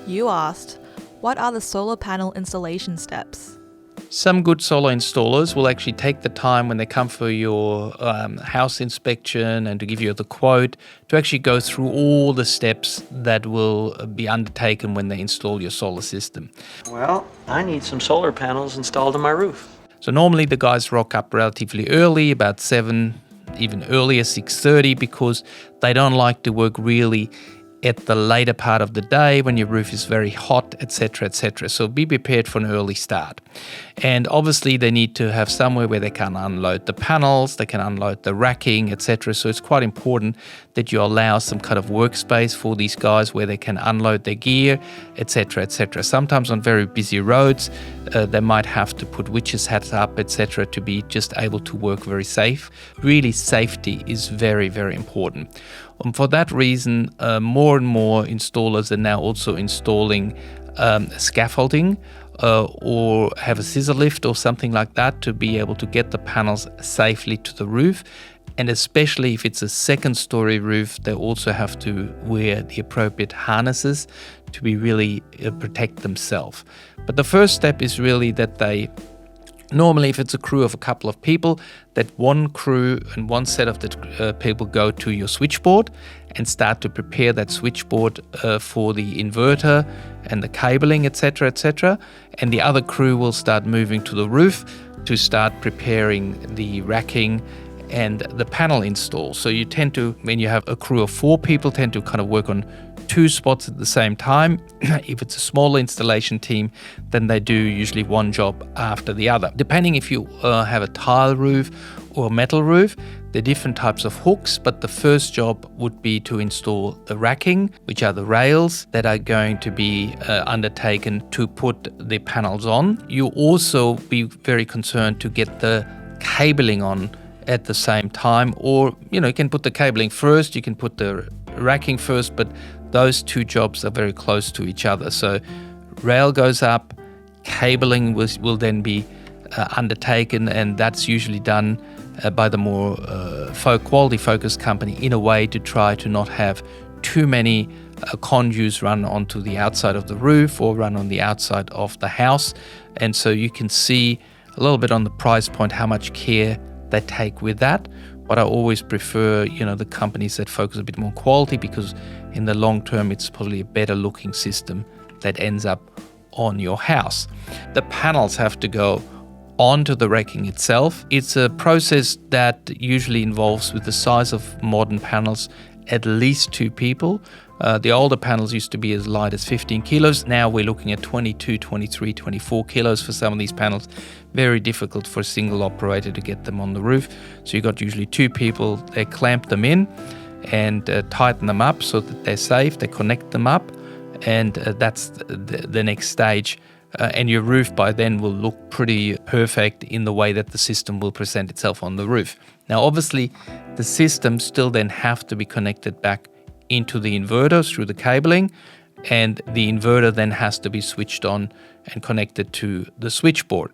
You asked, what are the solar panel installation steps? Some good solar installers will actually take the time when they come for your house inspection and to give you the quote to actually go through all the steps that will be undertaken when they install your solar system. Well, I need some solar panels installed on my roof. So normally the guys rock up relatively early, about 7, even earlier, 6:30, because they don't like to work really at the later part of the day when your roof is very hot, etc., etc. So be prepared for an early start. And obviously they need to have somewhere where they can unload the panels, they can unload the racking, etc. So it's quite important that you allow some kind of workspace for these guys where they can unload their gear, etc., etc. Sometimes on very busy roads, they might have to put witches hats up, etc., to be just able to work very safe. Really, safety is very, very important. For that reason, more and more installers are now also installing scaffolding or have a scissor lift or something like that to be able to get the panels safely to the roof. And especially if it's a second-story roof, they also have to wear the appropriate harnesses to be really protect themselves. But the first step is really that they normally, if it's a crew of a couple of people, that one crew and one set of the people go to your switchboard and start to prepare that switchboard for the inverter and the cabling, etc., etc. And the other crew will start moving to the roof to start preparing the racking and the panel install. So you tend to, when you have a crew of 4 people, tend to kind of work on 2 spots at the same time. If it's a smaller installation team, then they do usually one job after the other. Depending if you have a tile roof or a metal roof, there are different types of hooks, but the first job would be to install the racking, which are the rails that are going to be undertaken to put the panels on. You also be very concerned to get the cabling on at the same time, or you can put the cabling first, you can put the racking first, but those 2 jobs are very close to each other. So rail goes up, cabling will then be undertaken, and that's usually done by the more quality focused company in a way to try to not have too many conduits run onto the outside of the roof or run on the outside of the house. And so you can see a little bit on the price point how much care they take with that. But I always prefer, the companies that focus a bit more quality, because in the long term, it's probably a better looking system that ends up on your house. The panels have to go onto the racking itself. It's a process that usually involves, with the size of modern panels, at least 2 people. The older panels used to be as light as 15 kilos. Now we're looking at 22, 23, 24 kilos for some of these panels. Very difficult for a single operator to get them on the roof. So you've got usually 2 people. They clamp them in and tighten them up so that they're safe. They connect them up, and that's the next stage. And your roof by then will look pretty perfect in the way that the system will present itself on the roof. Now, obviously, the system still then have to be connected back into the inverter through the cabling, and the inverter then has to be switched on and connected to the switchboard.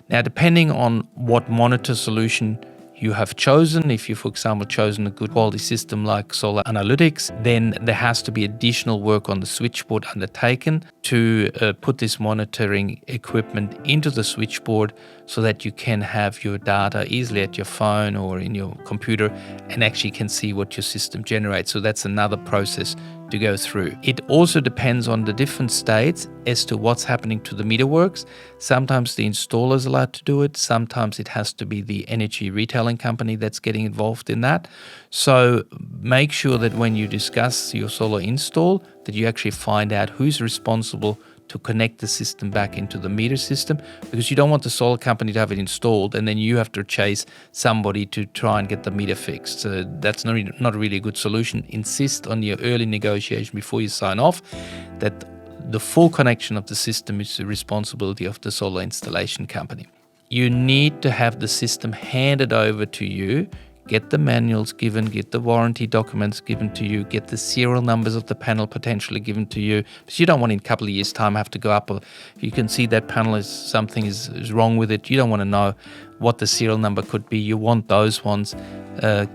Now, depending on what monitor solution you have chosen, if you, for example, chosen a good quality system like Solar Analytics, then there has to be additional work on the switchboard undertaken to put this monitoring equipment into the switchboard so that you can have your data easily at your phone or in your computer and actually can see what your system generates. So that's another process to go through. It also depends on the different states as to what's happening to the meterworks. Sometimes the installer is allowed to do it. Sometimes it has to be the energy retailing company that's getting involved in that. So make sure that when you discuss your solar install, that you actually find out who's responsible to connect the system back into the meter system, because you don't want the solar company to have it installed and then you have to chase somebody to try and get the meter fixed. So that's not really a good solution. Insist on your early negotiation before you sign off that the full connection of the system is the responsibility of the solar installation company. You need to have the system handed over to you, get the manuals given, get the warranty documents given to you, get the serial numbers of the panel potentially given to you. Because you don't want in a couple of years' time have to go up, or if you can see that panel something is wrong with it, you don't want to know what the serial number could be. You want those ones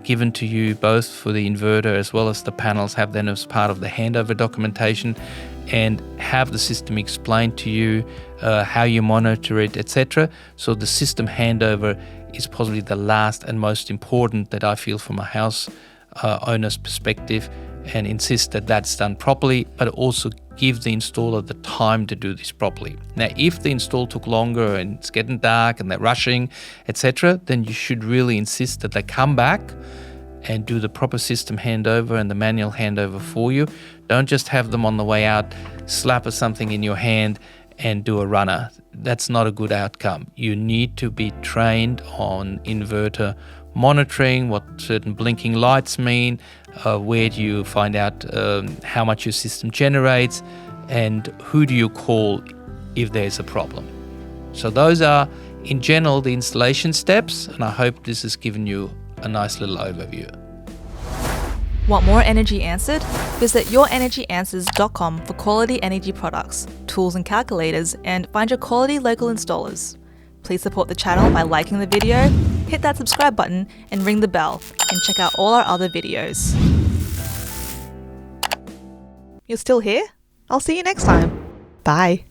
given to you, both for the inverter as well as the panels, have them as part of the handover documentation. and have the system explain to you how you monitor it, etc. So the system handover is possibly the last and most important that I feel from a house owner's perspective, and insist that that's done properly, but also give the installer the time to do this properly. Now, if the install took longer and it's getting dark and they're rushing, etc., then you should really insist that they come back and do the proper system handover and the manual handover for you. Don't just have them on the way out, slap something in your hand and do a runner. That's not a good outcome. You need to be trained on inverter monitoring, what certain blinking lights mean, where do you find out how much your system generates, and who do you call if there's a problem. So those are, in general, the installation steps, and I hope this has given you a nice little overview. Want more energy answered? Visit YourEnergyAnswers.com for quality energy products, tools and calculators, and find your quality local installers. Please support the channel by liking the video, hit that subscribe button and ring the bell, and check out all our other videos. You're still here? I'll see you next time. Bye.